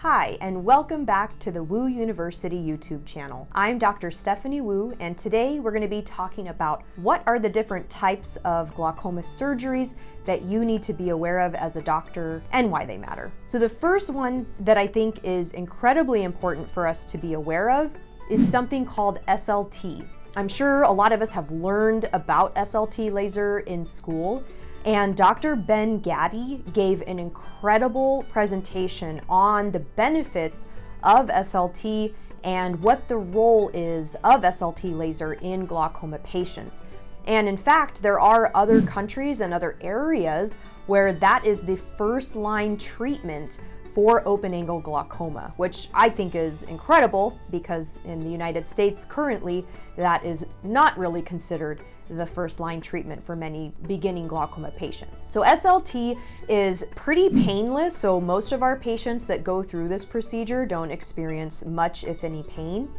Hi, and welcome back to the WOOU University YouTube channel. I'm Dr. Stephanie WOOU, and today we're going to be talking about what are the different types of glaucoma surgeries that you need to be aware of as a doctor and why they matter. So the first one that I think is incredibly important for us to be aware of is something called SLT. I'm sure a lot of us have learned about SLT laser in school, and Dr. Ben Gaddy gave an incredible presentation on the benefits of SLT and what the role is of SLT laser in glaucoma patients. And in fact, there are other countries and other areas where that is the first line treatment for open angle glaucoma, which I think is incredible because in the United States currently, that is not really considered the first line treatment for many beginning glaucoma patients. So SLT is pretty painless, so most of our patients that go through this procedure don't experience much, if any, pain.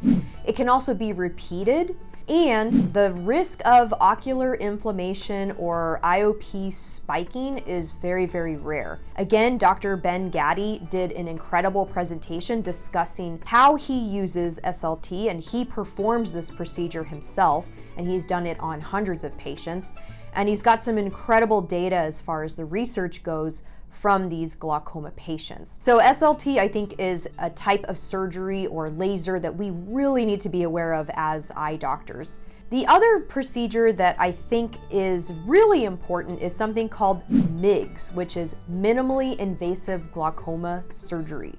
It can also be repeated, and the risk of ocular inflammation or IOP spiking is very, very rare. Again, Dr. Ben Gaddy did an incredible presentation discussing how he uses SLT, and he performs this procedure himself, and he's done it on hundreds of patients. And he's got some incredible data as far as the research goes from these glaucoma patients. So SLT, I think, is a type of surgery or laser that we really need to be aware of as eye doctors. The other procedure that I think is really important is something called MIGS, which is Minimally Invasive Glaucoma Surgery.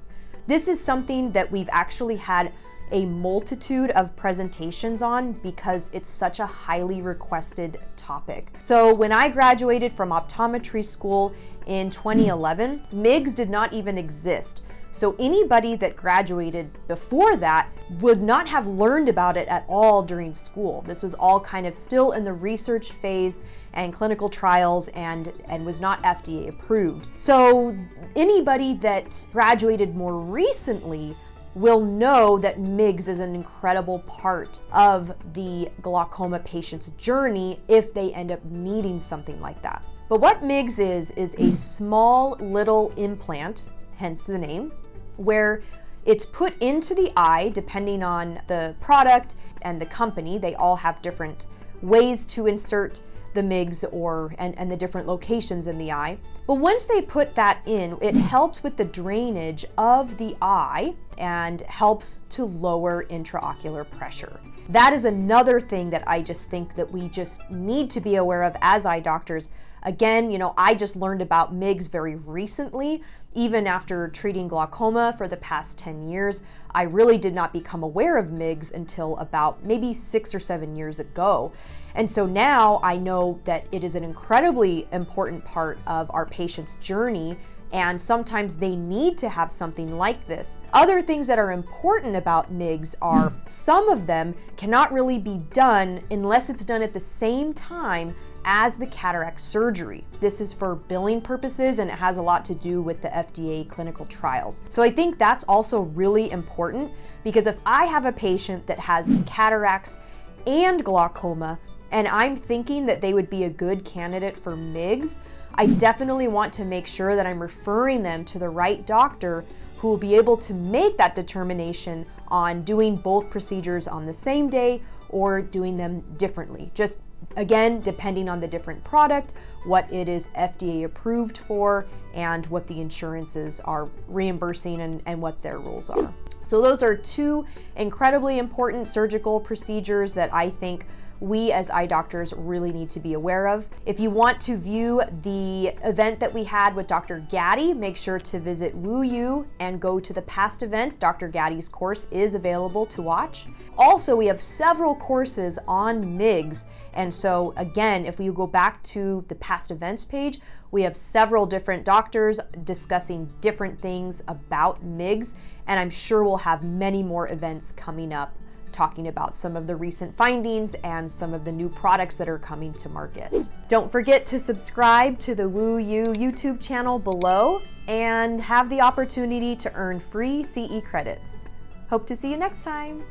This is something that we've actually had a multitude of presentations on because it's such a highly requested topic. So when I graduated from optometry school in 2011, MIGS did not even exist. So anybody that graduated before that would not have learned about it at all during school. This was all kind of still in the research phase and clinical trials and was not FDA approved. So anybody that graduated more recently will know that MIGS is an incredible part of the glaucoma patient's journey if they end up needing something like that. But what MIGS is a small little implant, hence the name, where it's put into the eye depending on the product and the company. They all have different ways to insert the MIGS and the different locations in the eye. But once they put that in, it helps with the drainage of the eye and helps to lower intraocular pressure. That is another thing that I just think that we just need to be aware of as eye doctors. Again, I just learned about MIGS very recently. Even after treating glaucoma for the past 10 years, I really did not become aware of MIGS until about maybe 6 or 7 years ago. And so now I know that it is an incredibly important part of our patient's journey, and sometimes they need to have something like this. Other things that are important about MIGS are some of them cannot really be done unless it's done at the same time as the cataract surgery. This is for billing purposes, and it has a lot to do with the FDA clinical trials. So I think that's also really important, because if I have a patient that has cataracts and glaucoma, and I'm thinking that they would be a good candidate for MIGS, I definitely want to make sure that I'm referring them to the right doctor who will be able to make that determination on doing both procedures on the same day or doing them differently. Just again, depending on the different product, what it is FDA approved for, and what the insurances are reimbursing and what their rules are. So those are two incredibly important surgical procedures that I think we as eye doctors really need to be aware of. If you want to view the event that we had with Dr. Gaddy, make sure to visit WOOU and go to the past events. Dr. Gaddy's course is available to watch. Also, we have several courses on MIGS. And so again, if we go back to the past events page, we have several different doctors discussing different things about MIGS. And I'm sure we'll have many more events coming up talking about some of the recent findings and some of the new products that are coming to market. Don't forget to subscribe to the WOOU YouTube channel below and have the opportunity to earn free CE credits. Hope to see you next time.